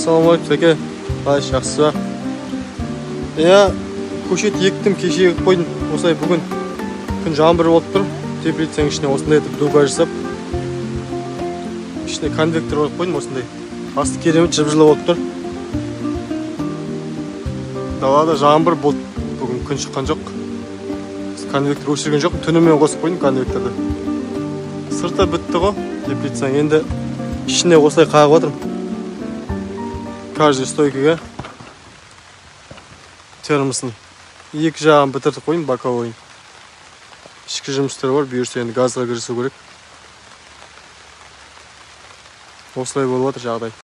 Ассалаумағалейкум, Сәке. Қалай, жақсы ба? Көшет ектім, кеше егіп қойдым. Осылай бүгін күн жаңбыр болып тұр. Теплицаның ішіне осындай етіп дуга жасап, ішіне конвектор қойып қойдым осындай. Асты керемет жып-жылы болып тұр. Далада жаңбыр болды. Бүгін күн шыққан жоқ. Конвектор өшірген жоқпын, түнімен қосып қойдым конвекторды. Сырты бітті ғой, теплицаның. Енді ішіне осылай қағып отырмын. Каждый стойкаға термосын екі жағын бітіріп қойдым, боковойын. Ішкі жұмыстар бар, бұйырса енді газға кірісу керек. Осылай болып отыр жағдай.